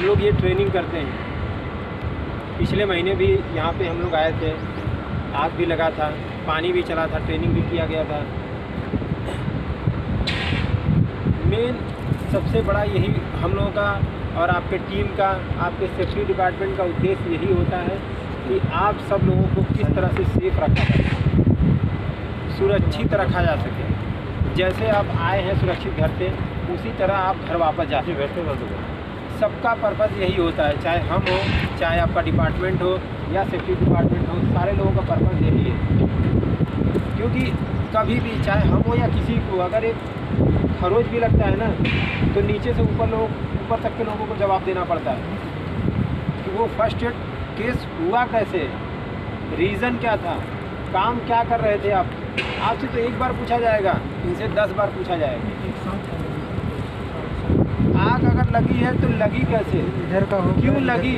हम लोग ये ट्रेनिंग करते हैं। पिछले महीने भी यहाँ पे हम लोग आए थे, आग भी लगा था, पानी भी चला था, ट्रेनिंग भी किया गया था। मेन सबसे बड़ा यही हम लोगों का और आपके टीम का, आपके सेफ्टी डिपार्टमेंट का उद्देश्य यही होता है कि आप सब लोगों को किस तरह से सेफ रखा जाए, सुरक्षित रखा जा सके। जैसे आप आए हैं सुरक्षित घर से, उसी तरह आप घर वापस जा सकें। सबका पर्पज़ यही होता है, चाहे हम हो, चाहे आपका डिपार्टमेंट हो या सेफ्टी डिपार्टमेंट हो, सारे लोगों का पर्पज़ यही है। क्योंकि कभी भी चाहे हम हो या किसी को अगर एक खरोच भी लगता है ना, तो नीचे से ऊपर तक के लोगों को जवाब देना पड़ता है कि वो फर्स्ट एड केस हुआ कैसे, रीज़न क्या था, काम क्या कर रहे थे आप। आपसे तो एक बार पूछा जाएगा, इनसे 10 बार पूछा जाएगा। आग अगर लगी है तो लगी कैसे, इधर का हो, क्यों लगी,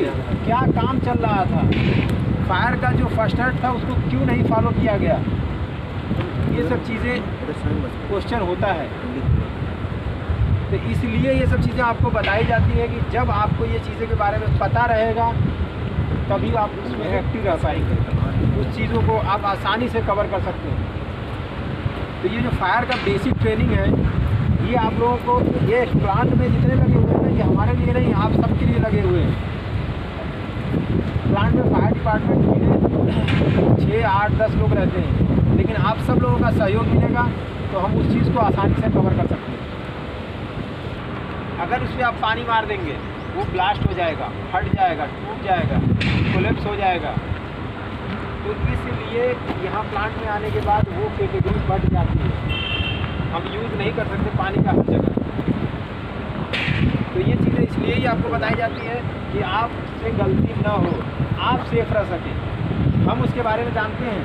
क्या काम चल रहा था, फायर का जो फर्स्ट एड था उसको क्यों नहीं फॉलो किया गया। ये सब चीज़ें क्वेश्चन होता है, तो इसलिए ये सब चीज़ें आपको बताई जाती है कि जब आपको ये चीज़ों के बारे में पता रहेगा तभी आप उसमें एक्टिव रह पाएंगे, उस चीज़ों को आप आसानी से कवर कर सकते हैं। तो ये जो फायर का बेसिक ट्रेनिंग है, ये आप लोगों को, ये प्लांट में जितने लगे हुए हैं ना, ये हमारे लिए नहीं, आप सबके लिए लगे हुए हैं। प्लांट में फायर डिपार्टमेंट में 6, 8, 10 लोग रहते हैं, लेकिन आप सब लोगों का सहयोग मिलेगा तो हम उस चीज़ को आसानी से कवर कर सकते हैं। अगर उस पर आप पानी मार देंगे, वो ब्लास्ट हो जाएगा, फट जाएगा, टूट जाएगा, कोलैप्स हो जाएगा। तो इसलिए यहाँ प्लांट में आने के बाद वो कैटेगरी बढ़ जाती है, हम यूज़ नहीं कर सकते पानी का हर जगह। तो ये चीज़ें इसलिए ही आपको बताई जाती है कि आपसे गलती ना हो, आप सेफ रह सकें। हम उसके बारे में जानते हैं,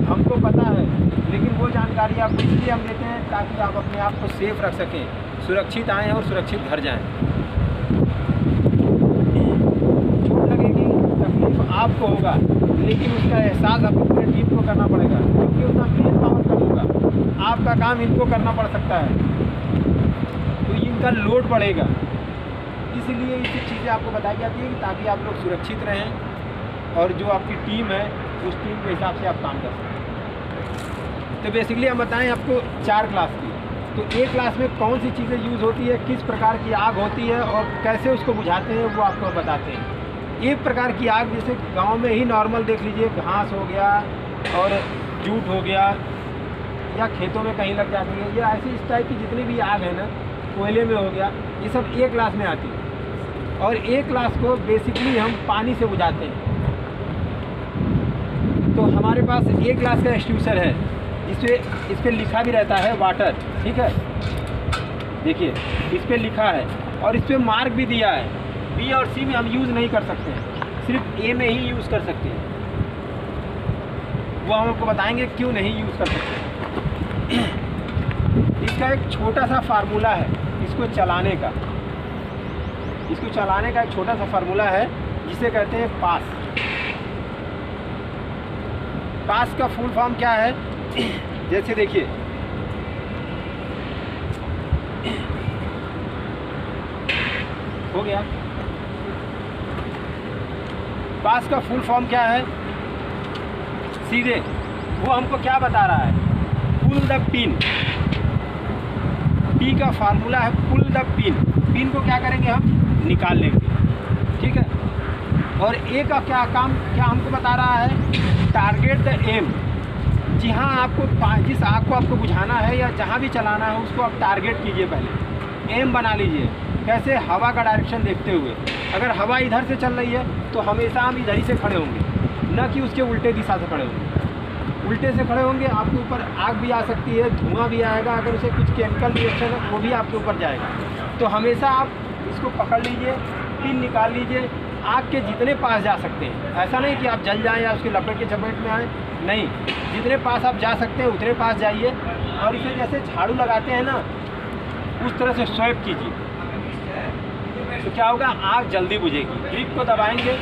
हमको पता है, लेकिन वो जानकारी आपको इसलिए हम देते हैं ताकि आप अपने आप को सेफ रख सकें, सुरक्षित आएँ और सुरक्षित घर जाएँ। चोट लगेगी, तकलीफ आपको होगा, लेकिन उसका एहसास आपको पूरी टीम को करना पड़ेगा, क्योंकि उतना मेन पावर कम होगा, आपका काम इनको करना पड़ सकता है, तो इनका लोड बढ़ेगा। इसलिए ये सब चीज़ें आपको बताई जाती है कि ताकि आप लोग सुरक्षित रहें और जो आपकी टीम है उस टीम के हिसाब से आप काम कर सकें। तो बेसिकली हम बताएं आपको 4 क्लास की, तो एक क्लास में कौन सी चीज़ें यूज़ होती है, किस प्रकार की आग होती है और कैसे उसको बुझाते हैं, वो आपको बताते हैं। एक प्रकार की आग जैसे गांव में ही नॉर्मल देख लीजिए, घास हो गया और जूट हो गया या खेतों में कहीं लग जाती है, या ऐसी इस टाइप की जितनी भी आग है ना, कोयले में हो गया, ये सब एक क्लास में आती है। और एक क्लास को बेसिकली हम पानी से बुझाते हैं। तो हमारे पास एक क्लास का एक्सटिंग्विशर है, इस पर लिखा भी रहता है वाटर, ठीक है, देखिए इस पर लिखा है और इस पर मार्क भी दिया है। बी और सी में हम यूज़ नहीं कर सकते हैं, सिर्फ ए में ही यूज़ कर सकते हैं। वो हम आपको बताएंगे क्यों नहीं यूज़ कर सकते। इसका एक छोटा सा फार्मूला है, इसको चलाने का एक छोटा सा फार्मूला है जिसे कहते हैं पास। पास का फुल फॉर्म क्या है, जैसे देखिए हो गया। पास का फुल फॉर्म क्या है, सीधे वो हमको क्या बता रहा है, पुल द पिन। पी का फार्मूला है पुल द पिन। पिन को क्या करेंगे, हम निकाल लेंगे, ठीक है। और ए का क्या काम, क्या हमको बता रहा है, टारगेट द एम। जहाँ आपको, जिस आग को आपको बुझाना है या जहाँ भी चलाना है उसको आप टारगेट कीजिए, पहले एम बना लीजिए। कैसे, हवा का डायरेक्शन देखते हुए। अगर हवा इधर से चल रही है तो हमेशा हम इधर ही से खड़े होंगे, न कि उसके उल्टे दिशा से खड़े होंगे। उल्टे से खड़े होंगे, आपके ऊपर आग भी आ सकती है, धुआं भी आएगा, अगर उसे कुछ केमिकल रिएक्शन है वो भी आपके ऊपर जाएगा। तो हमेशा आप इसको पकड़ लीजिए, पिन निकाल लीजिए, आग के जितने पास जा सकते हैं। ऐसा नहीं कि आप जल जाएं या उसके लपेट के चपेट में आए, नहीं, जितने पास आप जा सकते हैं उतने पास जाइए और इसे जैसे झाड़ू लगाते हैं ना, उस तरह से स्वैप कीजिए, तो क्या होगा, आग जल्दी बुझेगी। ग्रिप को दबाएंगे,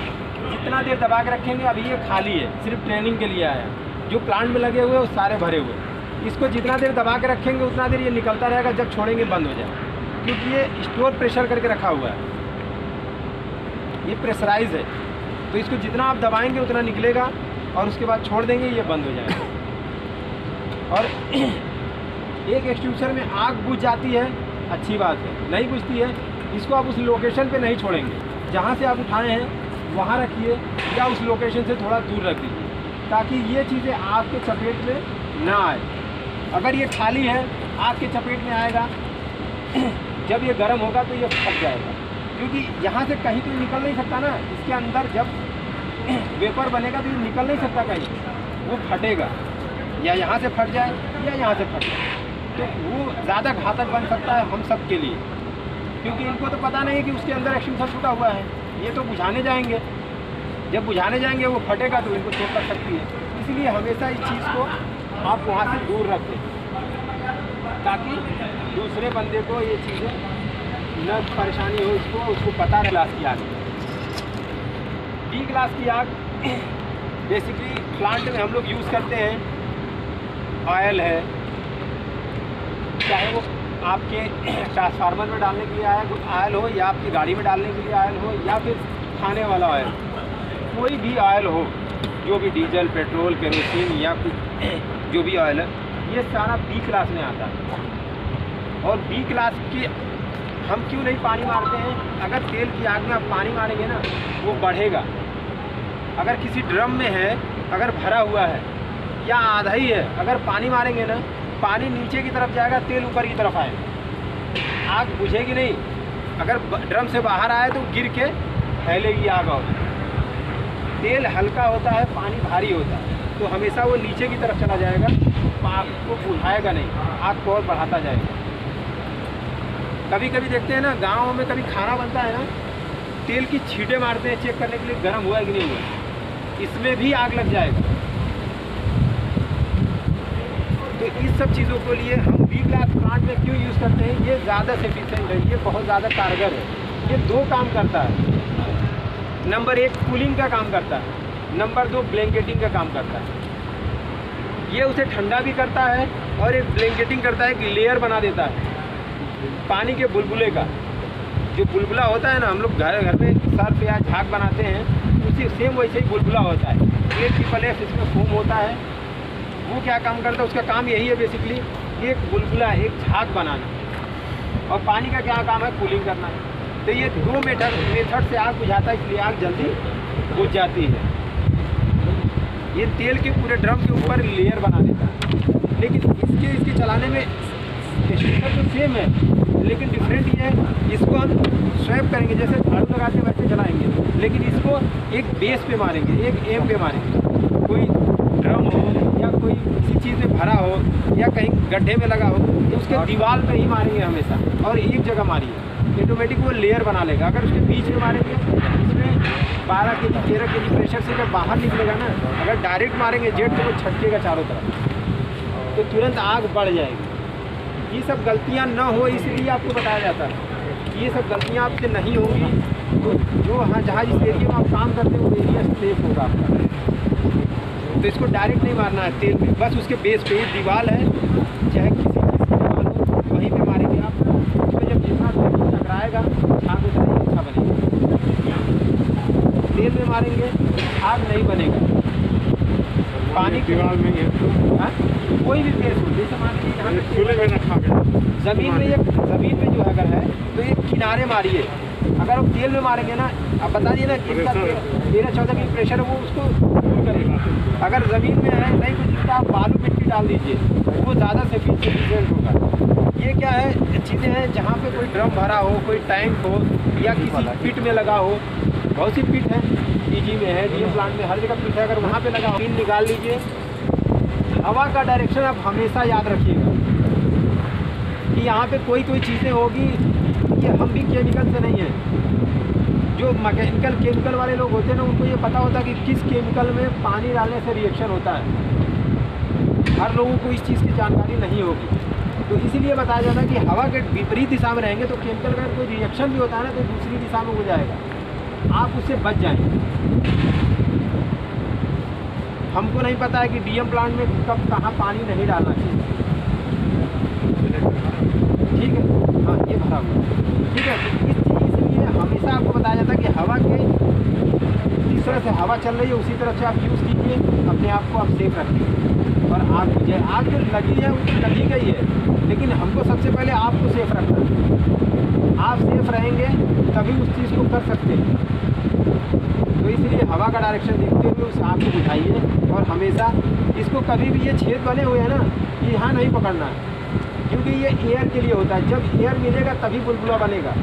जितना देर दबा के रखेंगे, अभी ये खाली है, सिर्फ ट्रेनिंग के लिए आया। जो प्लांट में लगे हुए हैं वो सारे भरे हुए। इसको जितना देर दबा के रखेंगे उतना देर ये निकलता रहेगा, जब छोड़ेंगे बंद हो जाए, क्योंकि ये स्टोर प्रेशर करके रखा हुआ है। ये प्रेशराइज है, तो इसको जितना आप दबाएंगे उतना निकलेगा और उसके बाद छोड़ देंगे, ये बंद हो जाएगा। और एक एक्सट्रूसर में आग बुझ जाती है, अच्छी बात है, नहीं बुझती है, इसको आप उस लोकेशन पे नहीं छोड़ेंगे, जहाँ से आप उठाए हैं वहाँ रखिए या उस लोकेशन से थोड़ा दूर रख दीजिए, ताकि ये चीज़ें आग के चपेट में ना आए। अगर ये खाली है, आग के चपेट में आएगा, जब ये गर्म होगा तो ये फट जाएगा, क्योंकि यहाँ से कहीं तो निकल नहीं सकता ना, इसके अंदर जब वेपर बनेगा तो ये निकल नहीं सकता कहीं, वो फटेगा, या यहाँ से फट जाए या यहाँ से फट जाए, तो वो ज़्यादा घातक बन सकता है हम सब के लिए, क्योंकि इनको तो पता नहीं है कि उसके अंदर एक्सट्रूसर छूटा हुआ है। ये तो बुझाने जाएंगे, जब बुझाने जाएंगे वो फटेगा तो इनको चोट लग सकती है। इसलिए हमेशा इस चीज़ को आप वहाँ से दूर रखें, ताकि दूसरे बंदे को ये चीज़ें न परेशानी हो, उसको पता रहे। ग्लास की आग, डी ग्लास की आग बेसिकली प्लांट में हम लोग यूज़ करते हैं। ऑयल है, चाहे वो आपके ट्रांसफार्मर में डालने के लिए आयल हो, या आपकी गाड़ी में डालने के लिए आयल हो, या फिर खाने वाला ऑयल, कोई भी ऑयल हो, जो भी डीजल, पेट्रोल, केरोसिन या कुछ जो भी ऑयल है, ये सारा बी क्लास में आता है। और बी क्लास के हम क्यों नहीं पानी मारते हैं? अगर तेल की आग में आप पानी मारेंगे ना, वो बढ़ेगा। अगर किसी ड्रम में है, अगर भरा हुआ है या आधा ही है, अगर पानी मारेंगे ना, पानी नीचे की तरफ जाएगा, तेल ऊपर की तरफ आएगा, आग बुझेगी नहीं। अगर ड्रम से बाहर आए तो गिर के फैलेगी आग। और तेल हल्का होता है, पानी भारी होता है, तो हमेशा वो नीचे की तरफ चला जाएगा, आग को बुझाएगा नहीं, आग को और बढ़ाता जाएगा। कभी कभी देखते हैं ना, गाँव में कभी खाना बनता है ना, तेल की छींटे मारते हैं चेक करने के लिए गर्म हुआ है कि नहीं हुआ, इसमें भी आग लग जाएगा। तो इस सब चीज़ों के लिए हम बी क्लास प्लांट में क्यों यूज़ करते हैं? ये ज़्यादा सफिशिएंट है, ये बहुत ज़्यादा कारगर है। ये दो काम करता है, नंबर 1 कूलिंग का काम करता है, नंबर 2 ब्लैंकेटिंग का काम करता है। ये उसे ठंडा भी करता है और एक ब्लैंकेटिंग करता है कि लेयर बना देता है पानी के बुलबुले का। जो बुलबुला होता है ना, हम लोग घर में सर्फ या झाग बनाते हैं, उसी सेम वैसे ही बुलबुला होता है। एक ट्रिपल इसमें फोम होता है, वो क्या काम करता है? उसका काम यही है बेसिकली, एक बुलबुला, एक झाग बनाना, और पानी का क्या काम है? कूलिंग करना है। तो ये दो मेथड से आग बुझाता है, इसलिए आग जल्दी बुझ जाती है। ये तेल के पूरे ड्रम के ऊपर लेयर बना देता है, लेकिन इसके चलाने में एक्सट्रूसर तो सेम है, लेकिन डिफरेंट ये है, इसको हम स्वैप करेंगे, जैसे झाड़ू लगाते हैं वैसे चलाएंगे, लेकिन इसको एक बेस पे मारेंगे, एक एम पे मारेंगे। कोई ड्रम हो या कोई किसी चीज़ में भरा हो या कहीं गड्ढे में लगा हो, तो उसके दीवार पे ही मारेंगे हमेशा, और एक जगह मारिए, ऑटोमेटिक वो लेयर बना लेगा। अगर उसके बीच में मारेंगे, इसमें 12 kg 13 kg प्रेशर से जब बाहर निकलेगा ना, अगर डायरेक्ट मारेंगे जेट, तो वो छटकेगा चारों तरफ, तो तुरंत आग बढ़ जाएगी। ये सब गलतियाँ न हो, इसलिए आपको बताया जाता है। ये सब गलतियाँ आपसे नहीं होंगी, तो जो जहाँ जिस एरिया में आप काम करते हैं वो एरिया सेफ होगा आपका। तो इसको डायरेक्ट नहीं मारना है तेल में, बस उसके बेस पे ही दीवार है, चाहे किसी चीज़ की दीवार हो, वहीं पे मारेंगे आप। उसमें जब जितना टकराएगा, झाग उतना अच्छा बनेगा। तेल में मारेंगे, आग नहीं बनेगा। पानी दीवार में कोई भी प्लेस हो, जैसे मान लीजिए यहाँ ज़मीन में जो अगर है, तो ये किनारे मारिए। अगर आप तेल में मारेंगे ना, आप बता दिए ना कि इसका 13-14 की प्रेशर है, वो उसको दूर करेगा। अगर ज़मीन में है नहीं कुछ दिखता, आप बालू मिट्टी डाल दीजिए, वो ज़्यादा सफिशिएंट होगा। ये क्या है, चीज़ें हैं जहाँ पे कोई ड्रम भरा हो, कोई टैंक हो, या किसी पिट में लगा हो। बहुत सी पिट है, पीजी में है, डीएम प्लांट में, हर जगह पिट है। अगर वहाँ पे लगा, पिन निकाल लीजिए। हवा का डायरेक्शन आप हमेशा याद रखिएगा कि यहाँ पे कोई चीज़ें होगी कि हम भी केमिकल से नहीं हैं। जो मैकेनिकल केमिकल वाले लोग होते हैं ना, उनको ये पता होता है कि किस केमिकल में पानी डालने से रिएक्शन होता है। हर लोगों को इस चीज़ की जानकारी नहीं होगी, तो इसीलिए बताया जाता है कि हवा के विपरीत दिशा में रहेंगे तो केमिकल का कोई रिएक्शन भी होता है ना, तो दूसरी दिशा में हो जाएगा, आप उससे बच जाएंगे। हमको नहीं पता है कि डीएम प्लांट में कब कहाँ पानी नहीं डालना चाहिए, ठीक है। हाँ, ये भरा हुआ, ठीक है। तो इसलिए हमेशा आपको बताया जाता है कि हवा के हवा चल रही है उसी तरफ से आप यूज़ कीजिए, अपने आप को आप सेफ रखिए। और आग बुझे, आग जो लगी है वो तो लगी गई है, लेकिन हमको सबसे पहले आपको सेफ रखना है। आप सेफ रहेंगे तभी उस चीज़ को कर सकते हैं। तो इसलिए हवा का डायरेक्शन देखते हुए उस आग को बुझाइए, और हमेशा इसको कभी भी ये छेद बने हुए हैं ना, ये यहाँ नहीं पकड़ना है, क्योंकि ये एयर के लिए होता है। जब एयर मिलेगा तभी बुलबुला बनेगा,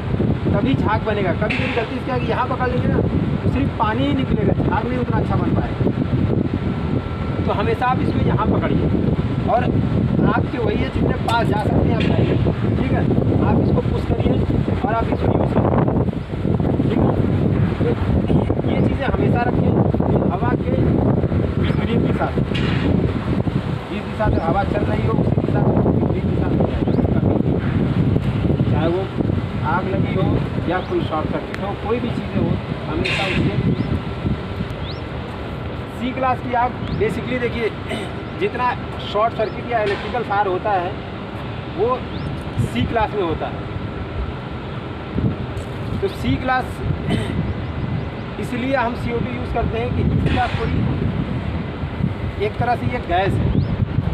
तभी झाग बनेगा। कभी कभी गलती से क्या कि यहाँ पकड़ लेंगे ना तो सिर्फ पानी ही निकलेगा, झाग नहीं उतना अच्छा बन पाएगा। तो हमेशा आप इसको यहाँ पकड़िए, और आग के वही है जितने पास जा सकते हैं आप जाइए, ठीक है। आप इसको पुश करिए और आप इसको यूज़ करिए, ठीक है। तो ये चीज़ें हमेशा रखिए कि हवा के विपरीत दिशा से, जिस दिशा से हवा चल रही हो उसी दिशा से विपरीत दिशा में जाए, चाहे वो आग लगी हो या कोई शॉर्ट सर्किट हो, कोई भी चीज़ें हो, हमेशा उसके। सी क्लास की आग बेसिकली देखिए, जितना शॉर्ट सर्किट या इलेक्ट्रिकल फायर होता है वो सी क्लास में होता है। तो सी क्लास इसलिए हम CO2 यूज़ करते हैं कि इसका कोई एक तरह से ये गैस है,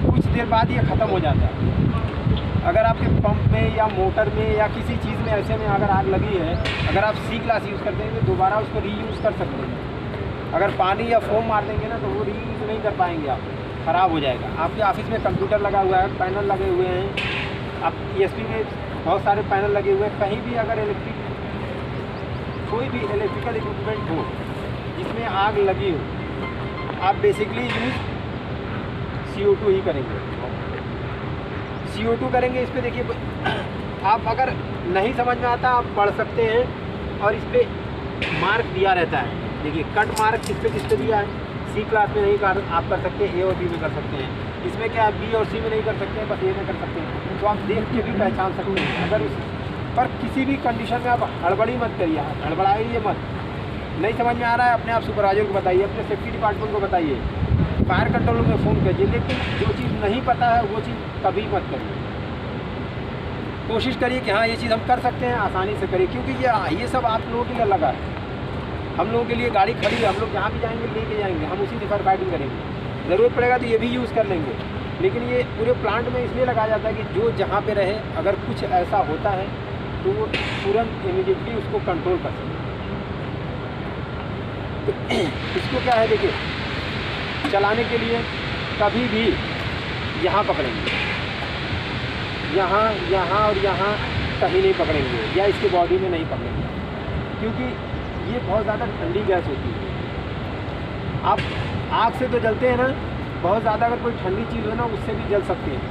कुछ देर बाद ये ख़त्म हो जाता है। अगर आपके पंप में या मोटर में या किसी चीज़ में ऐसे में अगर आग लगी है, अगर आप सी क्लास यूज़ करते हैं तो दोबारा उसको रीयूज़ कर सकते हैं। अगर पानी या फोम मार देंगे ना तो वो रीयूज़ नहीं कर पाएंगे, आप ख़राब हो जाएगा। आपके ऑफिस में कंप्यूटर लगा हुआ है, पैनल लगे हुए हैं, आप ESP में बहुत सारे पैनल लगे हुए हैं, कहीं भी अगर कोई भी इलेक्ट्रिकल इक्विपमेंट हो जिसमें आग लगी हो, आप बेसिकली यूज़ CO2 ही करेंगे। CO2 करेंगे। इस पर देखिए, आप अगर नहीं समझ में आता आप पढ़ सकते हैं, और इस पर मार्क दिया रहता है। देखिए कट मार्क किस पे दिया है। सी क्लास में नहीं कर आप कर सकते हैं, A और B में कर सकते हैं। इसमें क्या है, B और C में नहीं कर सकते हैं, बस A में कर सकते हैं। तो आप देख के भी पहचान सकते हैं। अगर उस पर किसी भी कंडीशन में आप हड़बड़ी मत करिए, हड़बड़ाइए मत। नहीं समझ में आ रहा है, अपने आप सुपरवाइजर को बताइए, अपने सेफ्टी डिपार्टमेंट को बताइए, फायर कंट्रोल में फ़ोन करिए। लेकिन जो चीज़ नहीं पता है वो चीज़ कभी मत करिए। कोशिश करिए कि हाँ ये चीज़ हम कर सकते हैं, आसानी से करिए, क्योंकि ये सब आप लोगों के लिए लगा है। हम लोगों के लिए गाड़ी खड़ी है, हम लोग जहाँ भी जाएंगे लेके जाएंगे, हम उसी से फायर फाइटिंग करेंगे। ज़रूरत पड़ेगा तो ये भी यूज़ कर लेंगे। लेकिन ये पूरे प्लांट में इसलिए लगाया जाता है कि जो जहाँ पे रहे, अगर कुछ ऐसा होता है तो वो तुरंत इमीडिएटली उसको कंट्रोल कर सके। तो इसको क्या है, देखिए चलाने के लिए कभी भी यहाँ पकड़ेंगे, यहाँ यहाँ और यहाँ कहीं नहीं पकड़ेंगे, या इसके बॉडी में नहीं पकड़ेंगे, क्योंकि ये बहुत ज़्यादा ठंडी गैस होती है। आप आग से तो जलते हैं ना, बहुत ज़्यादा अगर कोई ठंडी चीज़ हो ना उससे भी जल सकते हैं।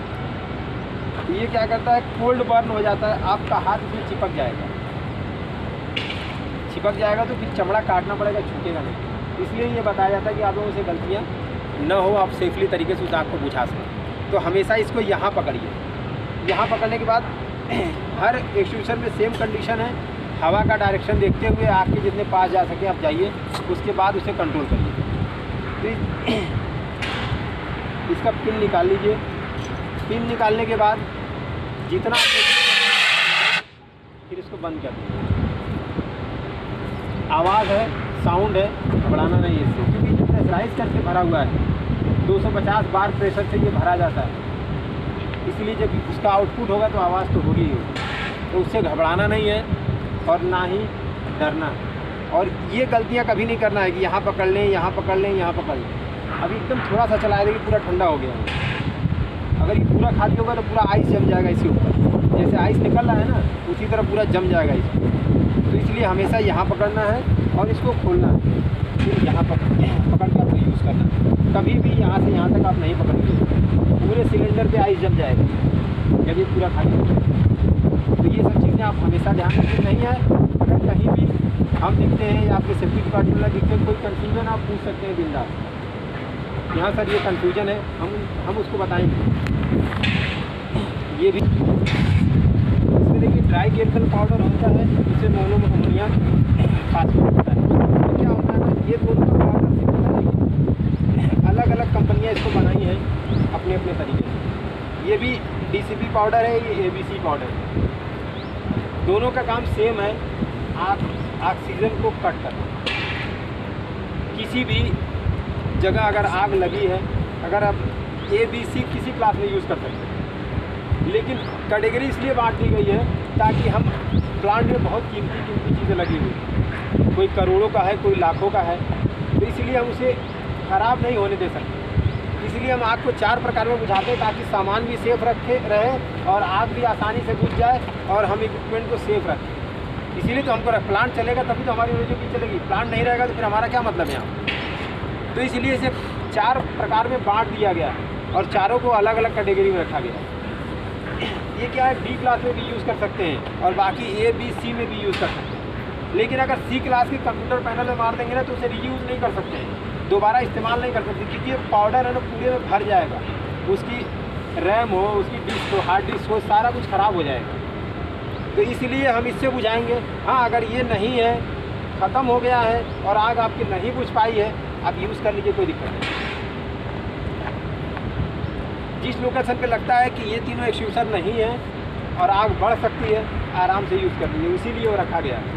तो ये क्या करता है, कोल्ड बर्न हो जाता है, आपका हाथ इसमें चिपक जाएगा तो फिर चमड़ा काटना पड़ेगा, छूटेगा नहीं। इसलिए ये बताया जाता है कि आप लोगों से गलतियाँ न हो, आप सेफली तरीके से उस आग को बुझा सकें। तो हमेशा इसको यहाँ पकड़िए। यहाँ पकड़ने के बाद हर एक्सट्रूशन में सेम कंडीशन है, हवा का डायरेक्शन देखते हुए आग के जितने पास जा सके आप जाइए, उसके बाद उसे कंट्रोल करिए। तो इसका पिन निकाल लीजिए। पिन निकालने के बाद जितना फिर इसको बंद कर दीजिए। आवाज़ है, साउंड है, घबराना नहीं है इससे, क्योंकि प्रेशराइज करके भरा हुआ है, 250 बार प्रेशर से ये भरा जाता है। इसलिए जब उसका आउटपुट होगा तो आवाज़ तो होगी ही होगी। तो उससे घबराना नहीं है और ना ही डरना। और ये गलतियाँ कभी नहीं करना है कि यहाँ पकड़ लें, यहाँ पकड़ लें, यहाँ पकड़ लें। अभी एकदम थोड़ा सा चलाया देखिए, पूरा ठंडा हो गया है। अगर ये पूरा खाली होगा तो पूरा आइस जम जाएगा इसके ऊपर, जैसे आइस निकल रहा है ना उसी तरह पूरा जम जाएगा इसमें। तो इसलिए हमेशा यहाँ पकड़ना है और इसको खोलना है, फिर यहाँ पकड़ के आपको यूज़ करना है। कभी भी यहाँ से यहाँ तक आप नहीं पकड़ेंगे, पूरे सिलेंडर पे आइस जम जाएगा जब ये पूरा खाली हो जाएगा। तो ये सब चीज़ें आप हमेशा ध्यान रखें। नहीं है अगर कहीं भी हम दिखते हैं या आपके सेफ्टी डिपार्टमेंट में दिखते हैं, कोई कन्फ्यूजन आप पूछ सकते हैं बिंदास, यहाँ सर ये कन्फ्यूजन है, हम उसको बताएंगे। ये भी इसमें देखिए ड्राई केमिकल पाउडर होता है, जिसे मोनो अमोनियम फास्फेट होता है। तो क्या होता है ना, ये दोनों का पाउडर अलग अलग कंपनियां इसको बनाई हैं अपने अपने तरीके से। ये भी DCP पाउडर है, ये ABC पाउडर है। दोनों का काम सेम है, ऑक्सीजन को कट करना। किसी भी जगह अगर आग लगी है, अगर आप ABC किसी क्लास में यूज़ कर सकते हैं, लेकिन कैटेगरी इसलिए बांट दी गई है ताकि हम प्लांट में बहुत कीमती चीज़ें लगी हुई, कोई करोड़ों का है, कोई लाखों का है, तो इसलिए हम उसे ख़राब नहीं होने दे सकते। इसलिए हम आग को 4 प्रकार में बुझाते हैं ताकि सामान भी सेफ रहे और आग भी आसानी से बुझ जाए और हम इक्विपमेंट को सेफ रखें। इसीलिए तो हमको प्लांट चलेगा तभी तो हमारी रोजी भी चलेगी, प्लांट नहीं रहेगा तो फिर हमारा क्या मतलब है यहाँ। तो इसलिए इसे 4 प्रकार में बांट दिया गया और चारों को अलग अलग कैटेगरी में रखा गया। ये क्या है, D क्लास में भी यूज़ कर सकते हैं और बाकी A, B, C में भी यूज़ कर सकते हैं। लेकिन अगर C क्लास के कंप्यूटर पैनल में मार देंगे ना तो उसे रीयूज़ नहीं कर सकते हैं, दोबारा इस्तेमाल नहीं कर सकते, क्योंकि ये पाउडर है ना पूरे में भर जाएगा, उसकी रैम हो, उसकी डिस्क हो, हार्ड डिस्क हो, सारा कुछ ख़राब हो जाएगा। तो इसलिए हम इससे बुझाएंगे। हाँ, अगर ये नहीं है, ख़त्म हो गया है और आग आपकी नहीं बुझ पाई है, आप यूज़ कर लीजिए, कोई दिक्कत नहीं। जिस लोकेशन पे लगता है कि ये तीनों एक्सट्यूसर नहीं है और आग बढ़ सकती है, आराम से यूज़ कर लीजिए, इसीलिए वो रखा गया है।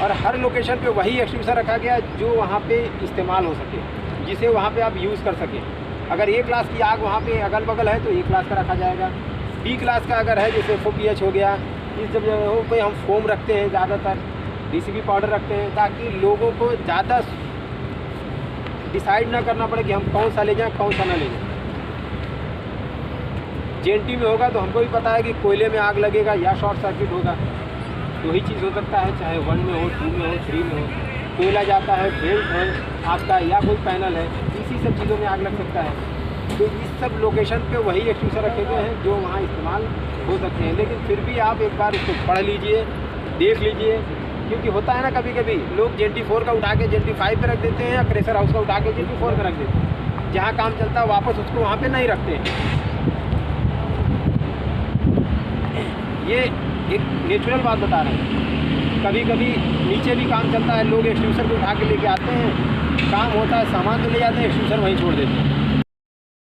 और हर लोकेशन पे वही एक्सट्यूसर रखा गया जो वहाँ पे इस्तेमाल हो सके, जिसे वहाँ पे आप यूज़ कर सकें। अगर A क्लास की आग वहाँ पे अगल बगल है तो A क्लास का रखा जाएगा। B क्लास का अगर है, जैसे FOPH हो गया, इस जब जगहों पे हम फोम रखते हैं, ज़्यादातर DCB पाउडर रखते हैं ताकि लोगों को ज़्यादा डिसाइड ना करना पड़े कि हम कौन सा ले जाएँ, कौन सा ना ले जाएँ। JNT में होगा तो हमको भी पता है कि कोयले में आग लगेगा या शॉर्ट सर्किट होगा, वही चीज़ हो सकता है, चाहे 1 में हो, 2 में हो, 3 में हो। कोयला जाता है, बेल्ट है आपका या कोई पैनल है, इसी सब चीज़ों में आग लग सकता है। तो इस सब लोकेशन पे वही एक्सट्यूसर रखे गए हैं जो वहाँ इस्तेमाल हो सकते हैं। लेकिन फिर भी आप एक बार उसको पढ़ लीजिए, देख लीजिए, क्योंकि होता है ना कभी कभी लोग JNT4 का उठा के JNT5 पे रख देते हैं या प्रेशर हाउस का उठा के JNT4 पे रख देते हैं। जहाँ काम चलता है वापस उसको वहाँ पे नहीं रखते हैं। ये एक नेचुरल बात बता रहे हैं। कभी कभी नीचे भी काम चलता है, लोग एक्सट्यूसर को उठा के लेके आते हैं, काम होता है, सामान तो ले जाते हैं, एक्सट्यूसर वहीं छोड़ देते हैं।